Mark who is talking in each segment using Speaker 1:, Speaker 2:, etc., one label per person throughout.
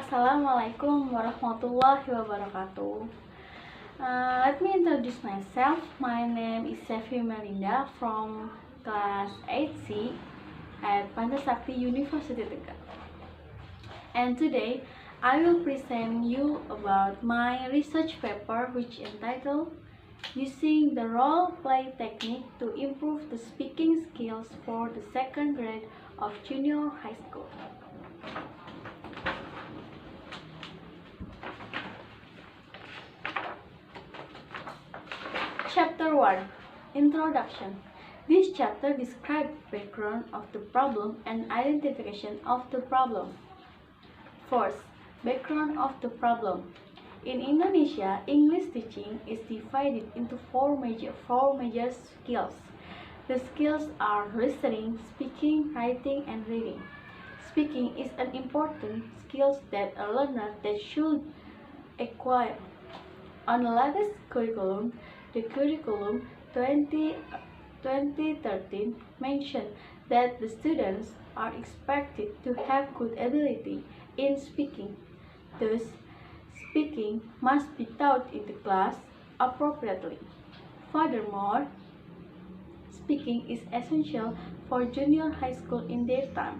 Speaker 1: Assalamualaikum warahmatullahi wabarakatuh. Let me introduce myself. My name is Sefi Melinda from class 8C at Pancasakti University Tugas. And today I will present you about my research paper which entitled Using the Role Play Technique to Improve the Speaking Skills for the Second Grade of Junior High School. Chapter 1 Introduction. This chapter describes the background of the problem and identification of the problem. First, background of the problem. In Indonesia, English teaching is divided into four major skills. The skills are listening, speaking, writing, and reading. Speaking is an important skill that a learner should acquire. On the latest curriculum, the curriculum 2013 mentioned that the students are expected to have good ability in speaking. Thus, speaking must be taught in the class appropriately. Furthermore, speaking is essential for junior high school in their time.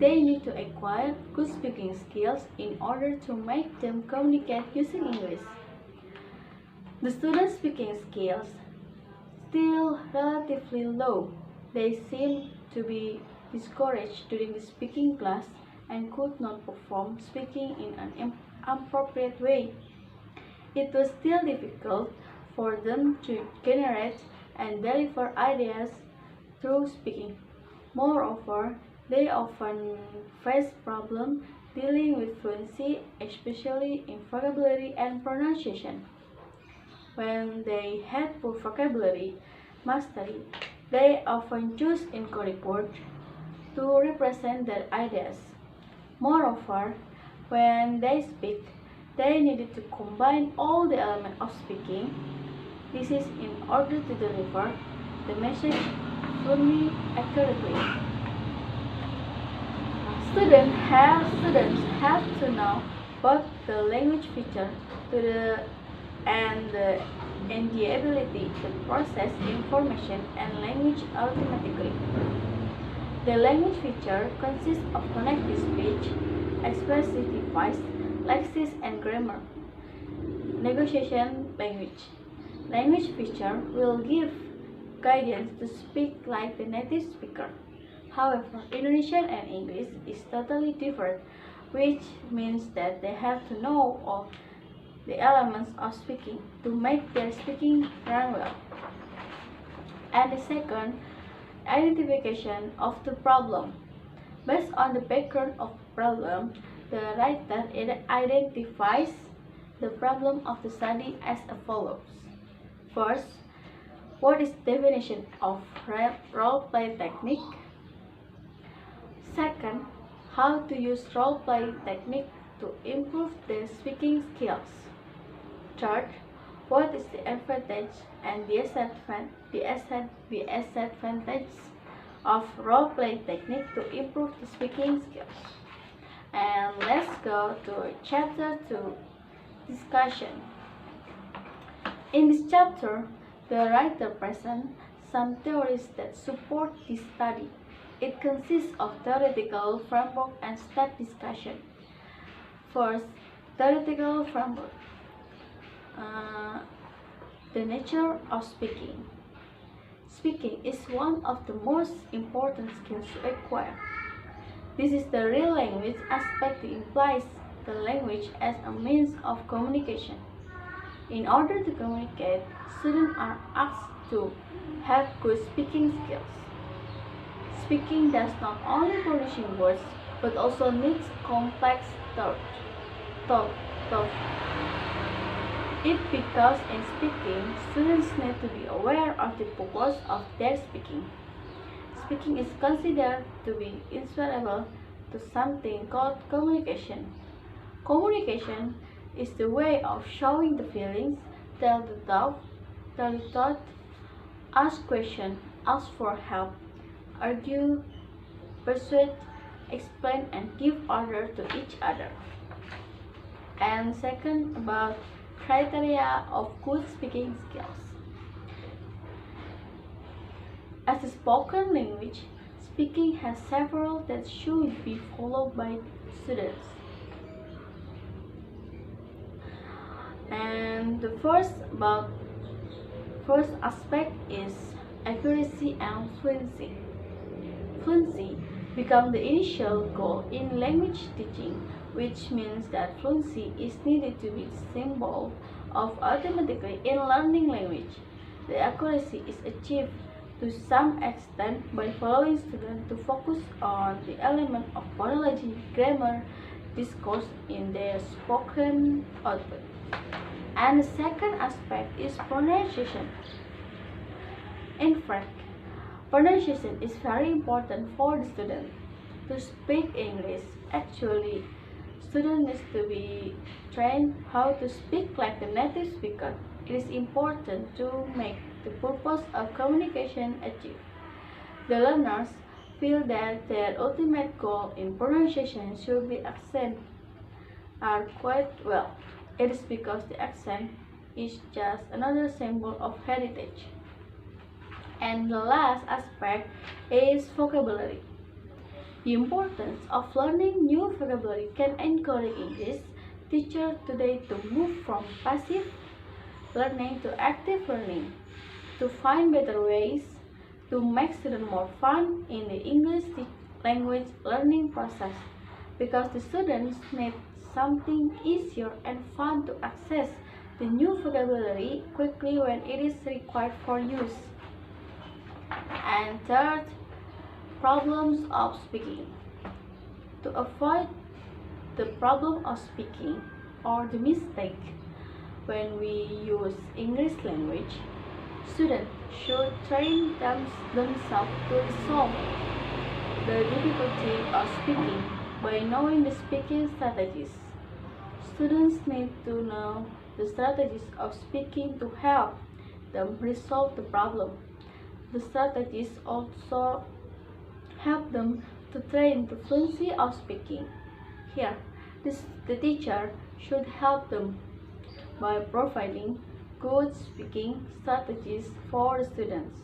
Speaker 1: They need to acquire good speaking skills in order to make them communicate using English. The students' speaking skills still relatively low. They seem to be discouraged during the speaking class and could not perform speaking in an appropriate way. It was still difficult for them to generate and deliver ideas through speaking. Moreover, they often face problems dealing with fluency, especially in vocabulary and pronunciation. When they had poor vocabulary mastery, they often choose incorrect words to represent their ideas. Moreover, when they speak, they needed to combine all the elements of speaking. This is in order to deliver the message fully accurately. Students have to know both the language feature and the ability to process information and language automatically. The language feature consists of connected speech, expressive device, lexis and grammar. Negotiation language. Language feature will give guidance to speak like the native speaker. However, Indonesian and English is totally different, which means that they have to know all the elements of speaking to make their speaking run well. And the second, identification of the problem. Based on the background of the problem, the writer identifies the problem of the study as follows. First, what is the definition of role-play technique? Second, how to use role-play technique to improve the speaking skills. Third, what is the advantage and disadvantage of role-play technique to improve the speaking skills? And let's go to chapter 2, discussion. In this chapter, the writer presents some theories that support this study. It consists of theoretical framework and step discussion. First, theoretical framework. The nature of speaking. Speaking is one of the most important skills to acquire. This is the real language aspect that implies the language as a means of communication. In order to communicate, students are asked to have good speaking skills. Speaking does not only producing words, but also needs complex thought. It because in speaking, students need to be aware of the purpose of their speaking. Speaking is considered to be inseparable to something called communication. Communication is the way of showing the feelings, tell the thought, ask questions, ask for help, argue, persuade, explain and give order to each other. And second, about criteria of good speaking skills. As a spoken language, speaking has several that should be followed by students. And the first aspect is accuracy and fluency. Fluency becomes the initial goal in language teaching, which means that fluency is needed to be the symbol of automatically in learning language. The accuracy is achieved to some extent by following students to focus on the element of phonology, grammar, discourse in their spoken output. And the second aspect is pronunciation. In fact, pronunciation is very important for the student to speak English. Actually, student needs to be trained how to speak like a native speaker. It is important to make the purpose of communication achieved. The learners feel that their ultimate goal in pronunciation should be accent are quite well. It is because the accent is just another symbol of heritage. And the last aspect is vocabulary. The importance of learning new vocabulary can encourage English teachers today to move from passive learning to active learning, to find better ways to make students more fun in the English language learning process, because the students need something easier and fun to access the new vocabulary quickly when it is required for use. And third, problems of speaking. To avoid the problem of speaking or the mistake when we use English language, students should train themselves to resolve the difficulty of speaking by knowing the speaking strategies. Students need to know the strategies of speaking to help them resolve the problem. The strategies also help them to train the fluency of speaking. Here, the teacher should help them by providing good speaking strategies for the students.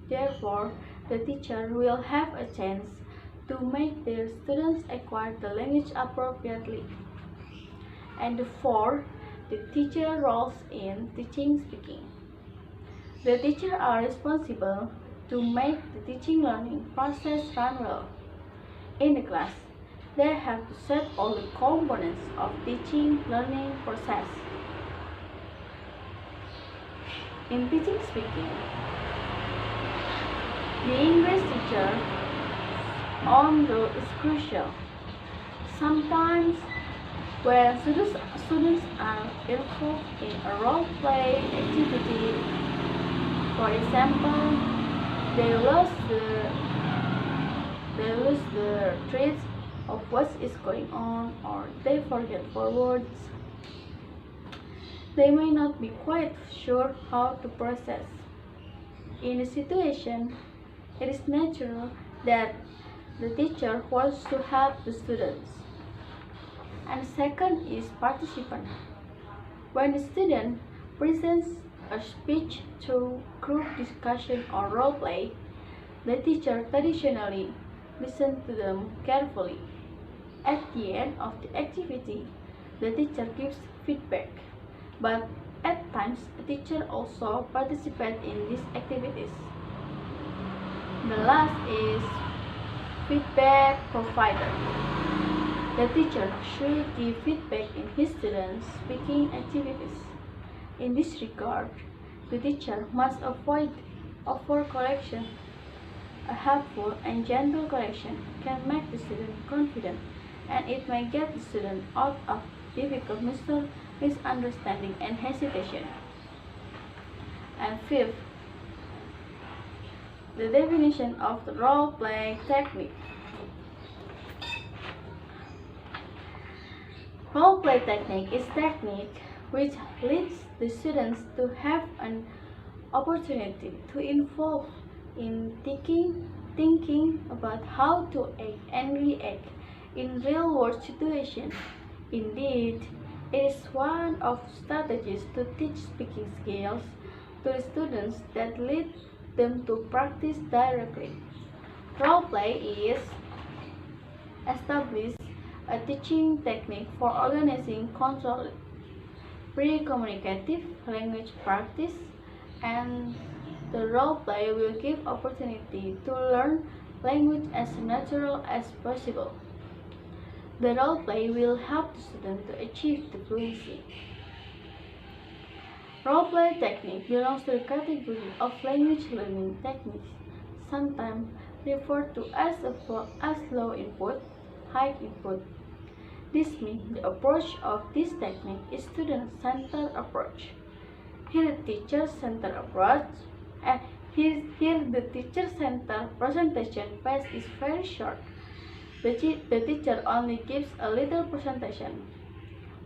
Speaker 1: Therefore, the teacher will have a chance to make their students acquire the language appropriately. And fourth, the teacher roles in teaching speaking. The teachers are responsible to make the teaching learning process run well. In the class, they have to set all the components of teaching learning process. In teaching speaking, the English teacher on role is crucial. Sometimes when students are involved in a role play activity, for example, they lose the thread of what is going on, or they forget for words. They may not be quite sure how to process. In a situation, it is natural that the teacher wants to help the students. And second is participant. When the student presents a speech through group discussion or role play, the teacher traditionally listens to them carefully. At the end of the activity, the teacher gives feedback, but at times the teacher also participates in these activities. The last is feedback provider. The teacher should give feedback in his students' speaking activities. In this regard, the teacher must avoid over-correction. A helpful and gentle correction can make the student confident, and it may get the student out of difficult misunderstanding and hesitation. And fifth, the definition of the role-play technique. Role-play technique is technique which leads the students to have an opportunity to involve in thinking thinking about how to act and react in real-world situations. Indeed, it is one of strategies to teach speaking skills to the students that lead them to practice directly. Role-play is established a teaching technique for organizing controlled pre-communicative language practice, and the role play will give opportunity to learn language as natural as possible. The role play will help the student to achieve the fluency. Role play technique belongs to the category of language learning techniques, sometimes referred to as low input, high input. This means the approach of this technique is student-centered approach. Here the teacher-centered approach, here the teacher-centered presentation phase is very short. The teacher only gives a little presentation.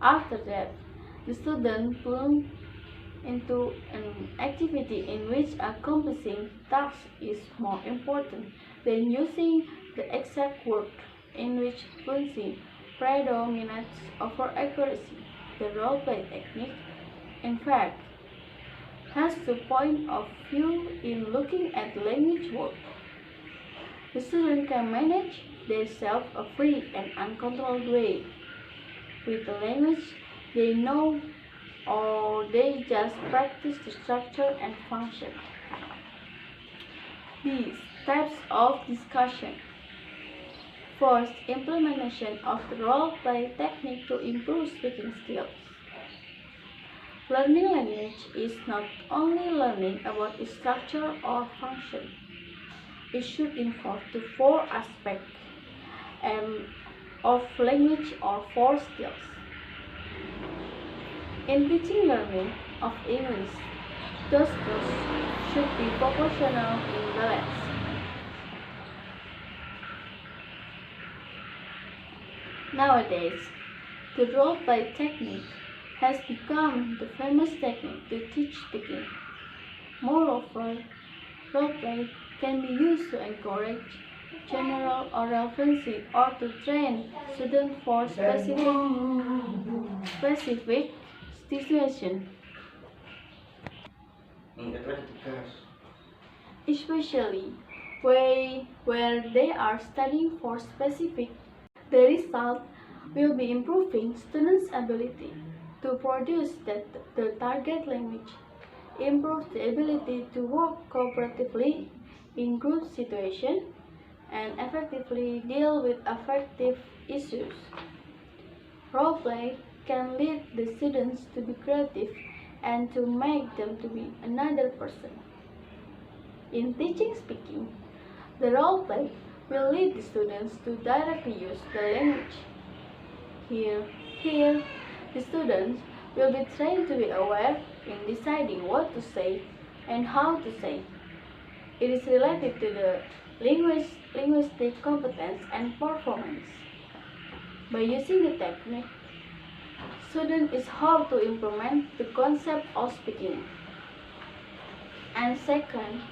Speaker 1: After that, the student plunges into an activity in which accomplishing tasks is more important than using the exact word, in which fluency predominates over accuracy. The role-play technique, in fact, has the point of view in looking at language work. The student can manage themselves a free and uncontrolled way with the language they know, or they just practice the structure and function. These types of discussion. First, implementation of the role-play technique to improve speaking skills. Learning language is not only learning about its structure or function. It should involve the four aspects of language or four skills. In teaching learning of English, those skills should be proportional in balance. Nowadays, the role-play technique has become the famous technique to teach speaking. Moreover, role-play can be used to encourage general oral fluency or to train students for specific situations. Especially where they are studying for specific, the result will be improving students' ability to produce the target language, improve the ability to work cooperatively in group situations, and effectively deal with affective issues. Role-play can lead the students to be creative and to make them to be another person. In teaching speaking, the role-play will lead the students to directly use the language. Here, the students will be trained to be aware in deciding what to say and how to say. It is related to the linguistic competence and performance. By using the technique, student is how to implement the concept of speaking. And second,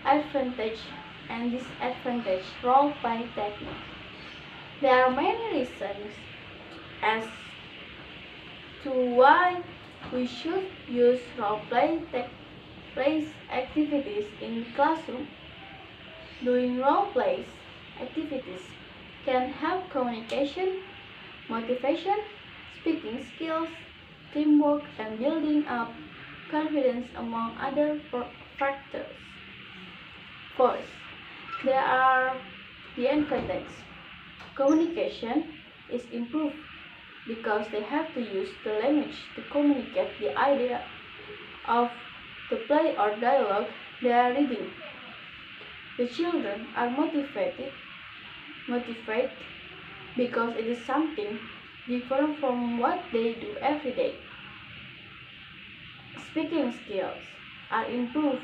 Speaker 1: advantage and disadvantage role-play technique. There are many reasons as to why we should use role-play activities in the classroom. Doing role-play activities can help communication, motivation, speaking skills, teamwork, and building up confidence among other factors. First, there are the advantages. Communication is improved because they have to use the language to communicate the idea of the play or dialogue they are reading. The children are motivated because it is something different from what they do every day. Speaking skills are improved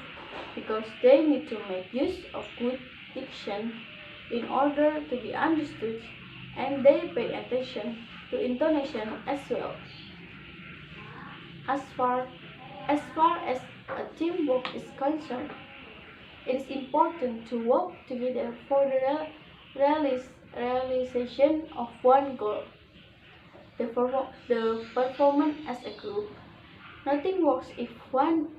Speaker 1: because they need to make use of good diction in order to be understood, and they pay attention to intonation as well. As far as a teamwork is concerned, It is important to work together for the realization of one goal. The performance as a group. Nothing works if one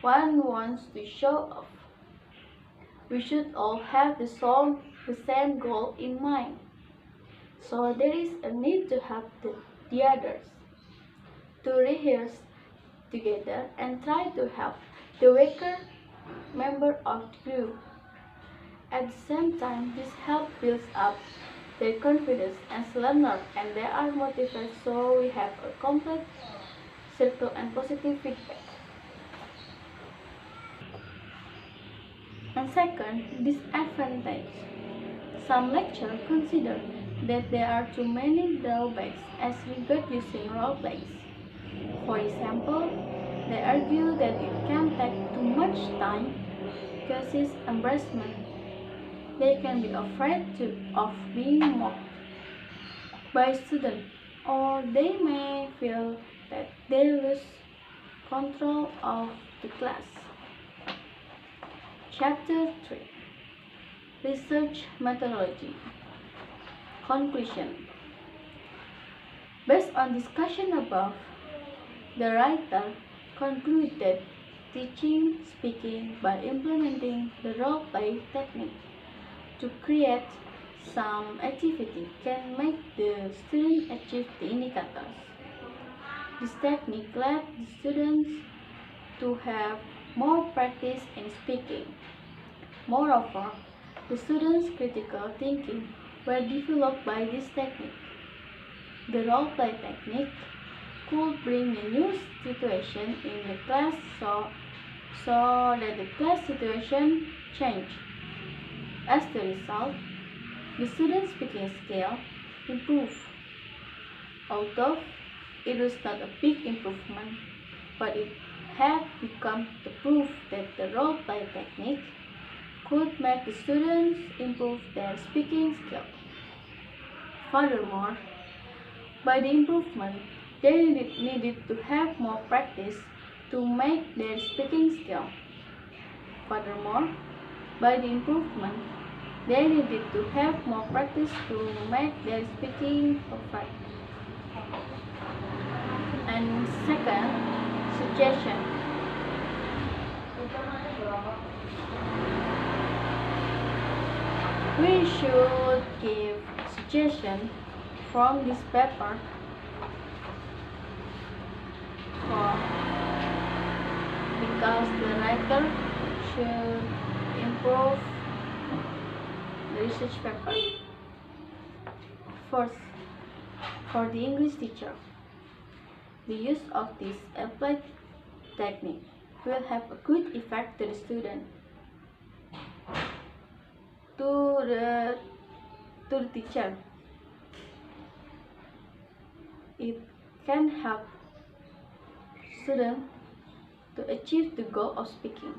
Speaker 1: wants to show off. We should all have the same goal in mind. So there is a need to have the others to rehearse together and try to help the weaker member of the group. At the same time, this help builds up their confidence as learners and they are motivated, so we have a complete circle and positive feedback. And second, disadvantage. Some lecturers consider that there are too many drawbacks as regards using role plays. For example, they argue that it can take too much time, causes embarrassment. They can be afraid of being mocked by students, or they may feel that they lose control of the class. Chapter 3. Research Methodology. Conclusion. Based on discussion above, the writer concluded teaching speaking by implementing the role-play technique to create some activity can make the student achieve the indicators. This technique led the students to have more practice in speaking. Moreover, the students' critical thinking were developed by this technique. The role-play technique could bring a new situation in the class so that the class situation changed. As the result, the students' speaking skill improved. Although it was not a big improvement, but it had become the proof that the role-play technique could make the students improve their speaking skill. Furthermore, by the improvement, they needed to have more practice to make their speaking skill. Furthermore, by the improvement, they needed to have more practice to make their speaking perfect. And second, suggestion. We should give suggestion from this paper because the writer should improve the research paper. First, for the English teacher, the use of this applied technique will have a good effect to the student. To the teacher, it can help students to achieve the goal of speaking.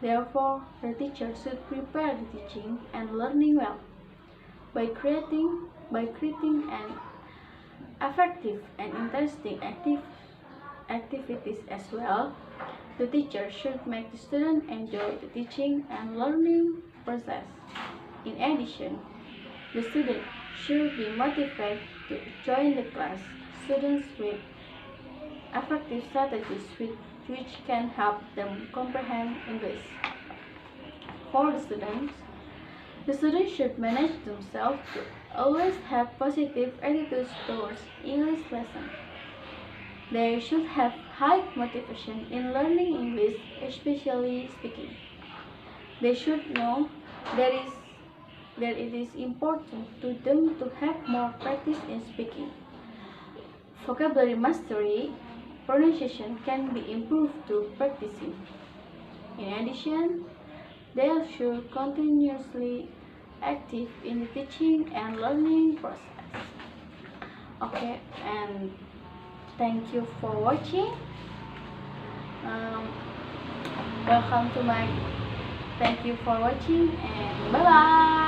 Speaker 1: Therefore, the teacher should prepare the teaching and learning well by creating an effective and interesting activities as well. The teacher should make the student enjoy the teaching and learning process. In addition, the student should be motivated to join the class. Students with effective strategies which can help them comprehend English. For the students should manage themselves to always have positive attitudes towards English lesson. They should have high motivation in learning English, especially speaking. They should know that it is important to them to have more practice in speaking. Vocabulary mastery, pronunciation can be improved through practicing. In addition, they should continuously active in the teaching and learning process. Okay, and thank you for watching. Welcome to my. Thank you for watching and bye bye.